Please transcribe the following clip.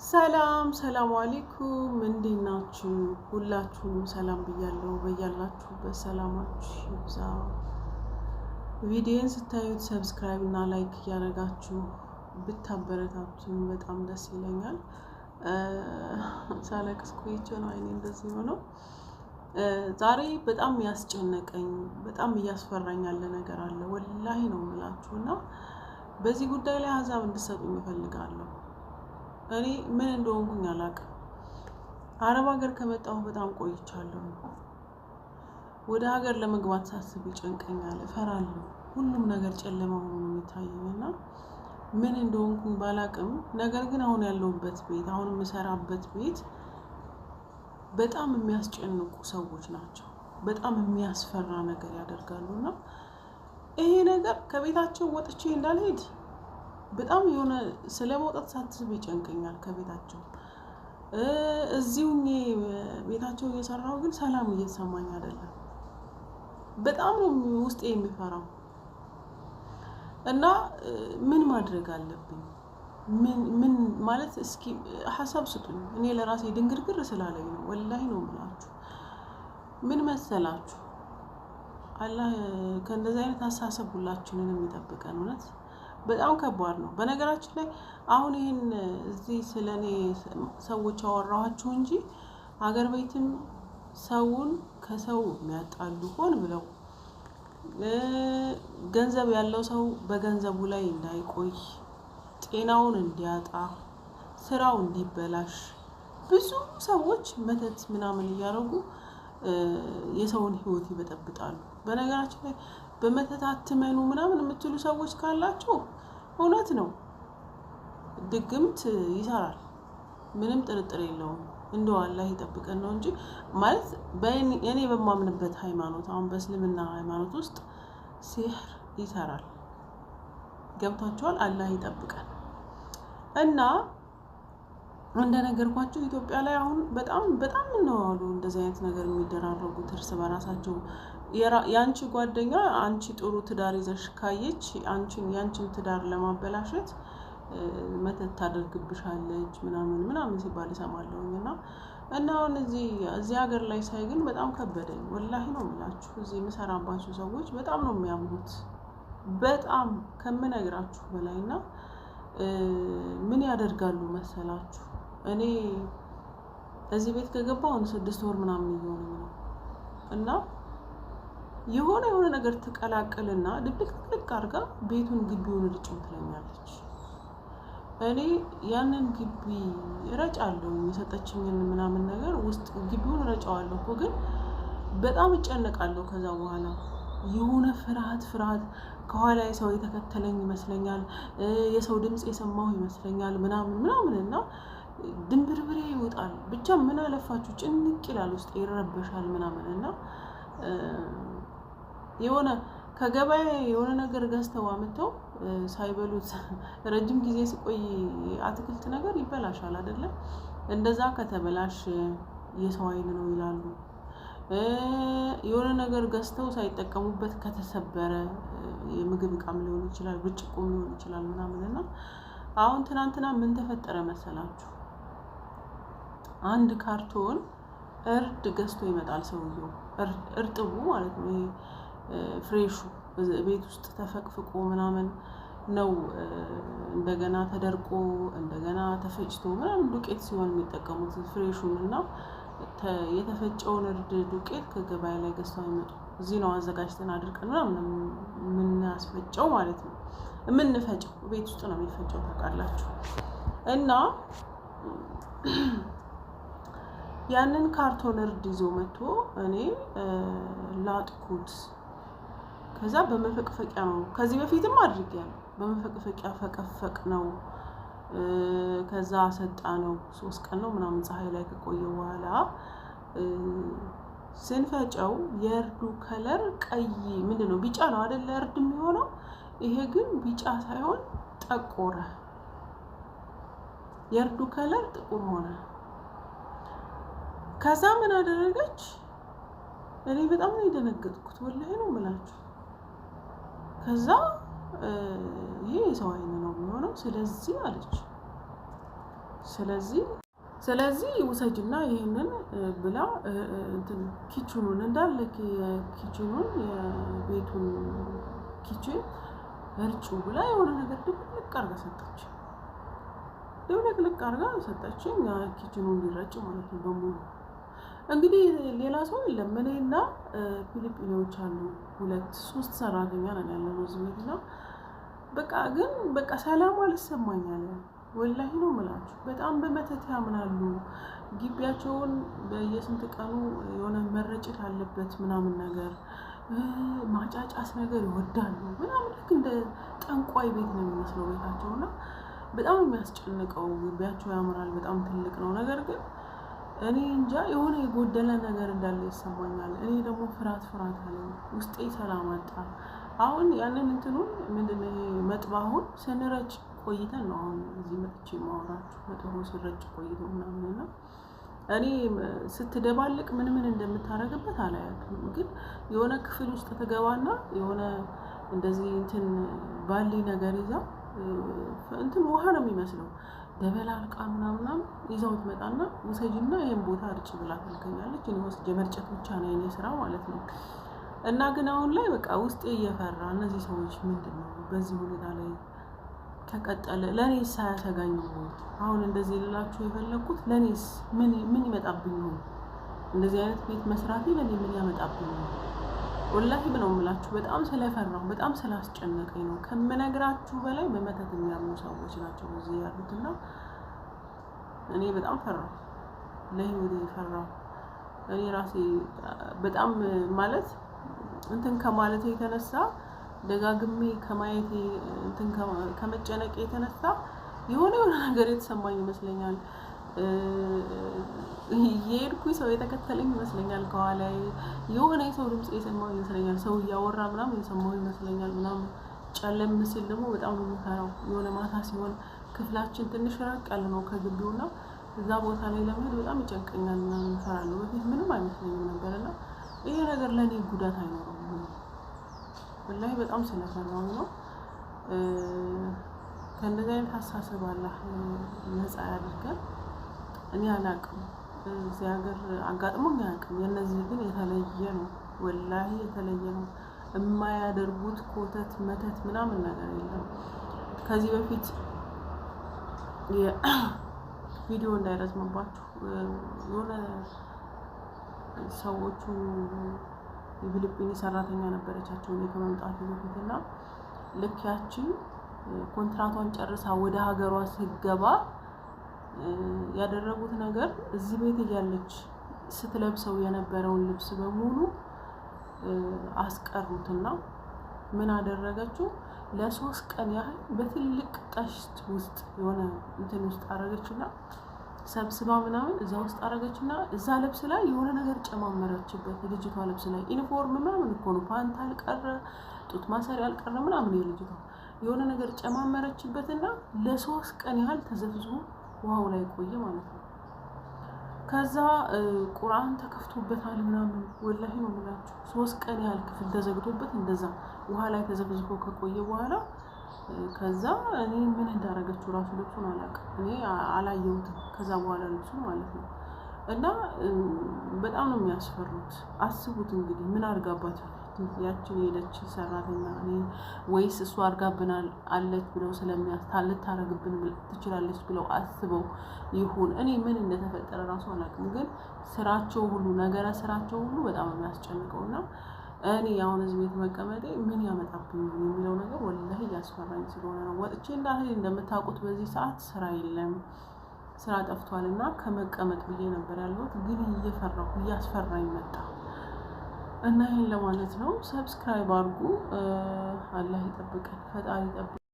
ሰላም አለይኩም እንዴት ናችሁ? ሁላችሁም ሰላም ብያለሁ። በያላችሁበት ሰላማችሁ ይብዛ። ቪዲዮን ስታዩት ሰብስክራይብ እና ላይክ እያደረጋችሁ ብታበረታቱኝ በጣም ደስ ይለኛል። ሳለቅስ ቆይቼ ነው አይኔ እንደዚህ ሆነው። ዛሬ በጣም ያስጨነቀኝ በጣም እያስፈራኝ ያለ ነገር አለ። ወላሂ ነው የምላችሁና በዚህ ጉዳይ ላይ ሀሳብ እንድትሰጡኝ እፈልጋለሁ። እኔ ምን እንደሆንኩኝ አላውቅም። አረብ ሀገር ከመጣሁ በጣም ቆይቻለሁ። ወደ ሀገር ለመግባት ሳስብ ይጨንቀኛል፣ እፈራለሁ። ሁሉም ነገር ጨለማ ሆኖ ነው የሚታየኝና ምን እንደሆንኩኝ ባላውቅም፣ ነገር ግን አሁን ያለሁበት ቤት፣ አሁን የምሰራበት ቤት በጣም የሚያስጨንቁ ሰዎች ናቸው። በጣም የሚያስፈራ ነገር ያደርጋሉና ይሄ ነገር ከቤታቸው ወጥቼ እንዳልሄድ በጣም የሆነ ስለመውጣት ሳስብ ይጨንቀኛል። ከቤታቸው እዚሁኝ ቤታቸው እየሰራሁ ግን ሰላም እየተሰማኝ አይደለም። በጣም ነው ውስጤ የሚፈራው እና ምን ማድረግ አለብኝ? ምን ማለት እስኪ ሀሳብ ስጡኝ። እኔ ለራሴ ድንግርግር ስላለኝ ነው፣ ወላሂ ነው የምላችሁ። ምን መሰላችሁ? አላህ ከእንደዚህ አይነት አሳሰብ ሁላችንንም ይጠብቀን። እውነት በጣም ከባድ ነው። በነገራችን ላይ አሁን ይሄን እዚህ ስለኔ ሰዎች አወራኋቸው እንጂ ሀገር ቤትም ሰውን ከሰው የሚያጣሉ ሆን ብለው ገንዘብ ያለው ሰው በገንዘቡ ላይ እንዳይቆይ፣ ጤናውን እንዲያጣ፣ ስራው እንዲበላሽ ብዙ ሰዎች መተት ምናምን እያደረጉ የሰውን ህይወት ይበጠብጣሉ። በነገራችን ላይ በመተት አትመኑ ምናምን የምትሉ ሰዎች ካላችሁ እውነት ነው፣ ድግምት ይሰራል፣ ምንም ጥርጥር የለውም። እንደው አላህ ይጠብቀን ነው እንጂ ማለት እኔ በማምንበት ሃይማኖት፣ አሁን በእስልምና ሃይማኖት ውስጥ ሲህር ይሰራል። ገብታችኋል? አላህ ይጠብቀን እና እንደነገርኳችሁ ኢትዮጵያ ላይ አሁን በጣም ነው አሉ እንደዚህ አይነት ነገር የሚደራረጉት እርስ በራሳቸው። ያንቺ ጓደኛ አንቺ ጥሩ ትዳር ይዘሽ ካየች ያንቺን ትዳር ለማበላሸት መተት ታደርግብሻለች ምናምን ሲባል እሰማለሁኝ። እና አሁን እዚህ ሀገር ላይ ሳይ ግን በጣም ከበደኝ። ወላሂ ነው የምላችሁ። እዚህ የምሰራባቸው ሰዎች በጣም ነው የሚያምኑት፣ በጣም ከምነግራችሁ በላይ እና ምን ያደርጋሉ መሰላችሁ? እኔ እዚህ ቤት ከገባሁ አሁን 6 ወር ምናምን እየሆነኝ ነው እና የሆነ ነገር ትቀላቅልና ድብልቅልቅ አድርጋ ቤቱን ግቢውን ርጭም ትለኛለች። እኔ ያንን ግቢ እረጫለሁ፣ የሰጠችኝን ምናምን ነገር ውስጥ ግቢውን እረጫዋለሁ እኮ ግን በጣም እጨነቃለሁ። ከዛ በኋላ የሆነ ፍርሃት ከኋላ ሰው የተከተለኝ ይመስለኛል፣ የሰው ድምጽ የሰማሁ ይመስለኛል ምናምን እና ድንብርብሬ ይወጣል። ብቻ ምን አለፋችሁ ጭንቅ ይላል፣ ውስጥ ይረበሻል ምናምን እና የሆነ ከገበያ የሆነ ነገር ገዝተው አምጥተው ሳይበሉት ረጅም ጊዜ ሲቆይ አትክልት ነገር ይበላሻል አይደለም? እንደዛ ከተበላሽ የሰው አይን ነው ይላሉ። የሆነ ነገር ገዝተው ሳይጠቀሙበት ከተሰበረ የምግብ እቃም ሊሆን ይችላል፣ ብርጭቆም ሊሆን ይችላል ምናምን እና አሁን ትናንትና ምን ተፈጠረ መሰላችሁ? አንድ ካርቶን እርድ ገዝቶ ይመጣል ሰውየው። እርጥቡ ማለት ነው፣ ይሄ ፍሬሹ ቤት ውስጥ ተፈቅፍቆ ምናምን ነው። እንደገና ተደርቆ እንደገና ተፈጭቶ ምናምን ዱቄት ሲሆን የሚጠቀሙት ፍሬሹን እና የተፈጨውን እርድ ዱቄት ከገበያ ላይ ገዝተው አይመጡ። እዚህ ነው አዘጋጅተን አድርቀን ምናምን የምናስፈጨው ማለት ነው። የምንፈጨው ቤት ውስጥ ነው የሚፈጨው ታውቃላችሁ። እና ያንን ካርቶን እርድ ይዞ መጥቶ እኔ ላጥኩት። ከዛ በመፈቅፈቂያ ነው፣ ከዚህ በፊትም አድርጌያለሁ። በመፈቅፈቂያ ፈቀፈቅ ነው። ከዛ ሰጣ ነው 3 ቀን ነው ምናምን ፀሐይ ላይ ከቆየ በኋላ ስንፈጨው የእርዱ ከለር ቀይ ምንድነው ቢጫ ነው አይደል እርድ የሚሆነው። ይሄ ግን ቢጫ ሳይሆን ጠቆረ። የእርዱ ከለር ጥቁር ሆነ። ከዛ ምን አደረገች? እኔ በጣም ነው የደነገጥኩት፣ ወላሂ ነው የምላችሁ። ከዛ ይሄ የሰው አይን ነው የሚሆነው ስለዚህ አለች። ስለዚህ ውሰጅና ይሄንን ብላ እንትን ኪችኑን እንዳለ ኪችኑን የቤቱን ኪችን እርጩ ብላ የሆነ ነገር ድብልቅ አርጋ ሰጠች። ድብልቅ አርጋ ሰጠችኝ። ኪችኑን እንዲረጭ ማለት ነው በሙሉ። እንግዲህ ሌላ ሰው የለም። እኔና ፊሊፒኖች አሉ 2-3 ሰራተኛ ነን ያለነው እዚህ ቤት ነው። በቃ ሰላም አልሰማኛል። ወላሂ ነው የምላችሁ። በጣም በመተት ያምናሉ። ግቢያቸውን በየስንት ቀኑ የሆነ መረጨት አለበት ምናምን ነገር ማጫጫስ ነገር ይወዳሉ ምናምን። ልክ እንደ ጠንቋይ ቤት ነው የሚመስለው ቤታቸውና በጣም የሚያስጨንቀው። ግቢያቸው ያምራል፣ በጣም ትልቅ ነው። ነገር ግን እኔ እንጃ የሆነ የጎደለ ነገር እንዳለ ይሰማኛል። እኔ ደግሞ ፍርሃት አለኝ ውስጤ፣ ሰላም አጣ። አሁን ያንን እንትኑን ምንድነው መጥባሁን ስንረጭ ቆይተን ነው አሁን እዚህ መጥቼ ማወራችሁ። መጥቦ ሲረጭ ቆይቶ ምናምንና እኔ ስትደባልቅ ምን እንደምታረግበት አላያትም። ግን የሆነ ክፍል ውስጥ ትገባና የሆነ እንደዚህ እንትን ባሊ ነገር ይዛ እንትን ውሃ ነው የሚመስለው ደበላልቃ ምናምን ይዛው ትመጣና ውሰጂና ይሄን ቦታ እርጭ ብላ ትልከኛለች። እኔ ወስጄ መርጨት ብቻ ነው የኔ ስራ ማለት ነው። እና ግን አሁን ላይ በቃ ውስጤ እየፈራ እነዚህ ሰዎች ምንድነው በዚህ ሁኔታ ላይ ከቀጠለ ለኔስ ሳያሰጋኝ ነው? አሁን እንደዚህ ልላችሁ የፈለኩት ለኔስ ምን ይመጣብኝ ነው? እንደዚህ አይነት ቤት መስራቴ ለኔ ምን ያመጣብኝ ነው? ወላሂ ብለው የምላችሁ በጣም ስለፈራሁ በጣም ስላስጨነቀኝ ነው። ከምነግራችሁ በላይ በመተት የሚያምኑ ሰዎች ናቸው እዚህ ያሉትና እኔ በጣም ፈራሁ፣ ለህይወቴ ፈራሁ። እኔ ራሴ በጣም ማለት እንትን ከማለቴ የተነሳ ደጋግሜ ከማየቴ እንትን ከመጨነቄ የተነሳ የሆነ ነገር የተሰማኝ ይመስለኛል። የሄድኩኝ ሰው የተከተለኝ ይመስለኛል። ከኋላ የሆነ የሰው ድምጽ የሰማሁ ይመስለኛል። ሰው እያወራ ምናምን የሰማሁ ይመስለኛል ምናምን። ጨለም ሲል ደግሞ በጣም ነው የምፈራው። የሆነ ማታ ሲሆን ክፍላችን ትንሽ ራቅ ያለ ነው ከግቢውና እዛ ቦታ ላይ ለመሄድ በጣም ይጨንቀኛል ምናምን እፈራለሁ። በፊት ምንም አይመስለኝም ነበርና ይሄ ነገር ለኔ ጉዳት አይኖረውም። ወላሂ በጣም ስለፈራሁ ነው። ከእንደዚህ አይነት አስተሳሰብ አላህ ነፃ ያድርገን። እኔ አላውቅም፣ እዚህ ሀገር አጋጥሞኝ አያውቅም። የእነዚህ ግን የተለየ ነው፣ ወላሂ የተለየ ነው። የማያደርጉት ኮተት መተት ምናምን ነገር የለም። ከዚህ በፊት ቪዲዮ እንዳይረዝምባችሁ የሆነ ሰዎቹ የፊሊፒኒ ሰራተኛ ነበረቻቸው እኔ ከመምጣቱ በፊትና ልክ ያቺ ኮንትራቷን ጨርሳ ወደ ሀገሯ ስትገባ ያደረጉት ነገር እዚህ ቤት እያለች ስትለብሰው የነበረውን ልብስ በሙሉ አስቀሩትና ምን አደረገችው? ለ3 ቀን ያህል በትልቅ ጠሽት ውስጥ የሆነ እንትን ውስጥ አረገችና ሰብስባ ምናምን እዛ ውስጥ አረገችና እዛ ልብስ ላይ የሆነ ነገር ጨማመረችበት። ልጅቷ ልብስ ላይ ዩኒፎርም ምናምን እኮ ነው፣ ፓንት አልቀረ፣ ጡት ማሰሪያ አልቀረ ምናምን የልጅቷ የሆነ ነገር ጨማመረችበትና ለ3 ቀን ያህል ተዘፍዝፎ ውሃው ላይ ቆየ ማለት ነው። ከዛ ቁርአን ተከፍቶበታል ምናምን። ወላሂ ነው የምላችሁ 3 ቀን ያህል ክፍል ተዘግቶበት እንደዛ ውሃ ላይ ተዘፍዝፎ ከቆየ በኋላ ከዛ እኔ ምን እንዳረገችው ራሱ ልብሱን አላውቅም፣ እኔ አላየሁትም ከዛ በኋላ ልብሱን ማለት ነው። እና በጣም ነው የሚያስፈሩት። አስቡት እንግዲህ ምን አርጋባት ያችን ሄደች ሰራተኛ እኔ ወይስ እሱ አርጋብናል አለች ብለው ልታረግብን ትችላለች ብለው አስበው ይሁን እኔ ምን እንደተፈጠረ ራሱ አላውቅም። ግን ስራቸው ሁሉ ነገረ ስራቸው ሁሉ በጣም የሚያስጨንቀውና እኔ አሁን እዚህ ቤት መቀመጤ ምን ያመጣብኝ የሚለው ነገር ወላሂ እያስፈራኝ ስለሆነ ነው። ወጥቼ እንደምታውቁት በዚህ ሰዓት ስራ የለም፣ ስራ ጠፍቷልና ከመቀመጥ ብዬ ነበር ያለሁት። ግን እየፈራሁ እያስፈራኝ መጣ እና ይሄን ለማለት ነው። ሰብስክራይብ አድርጉ። አላህ ይጠብቀን፣ ፈጣሪ ይጠብቀን።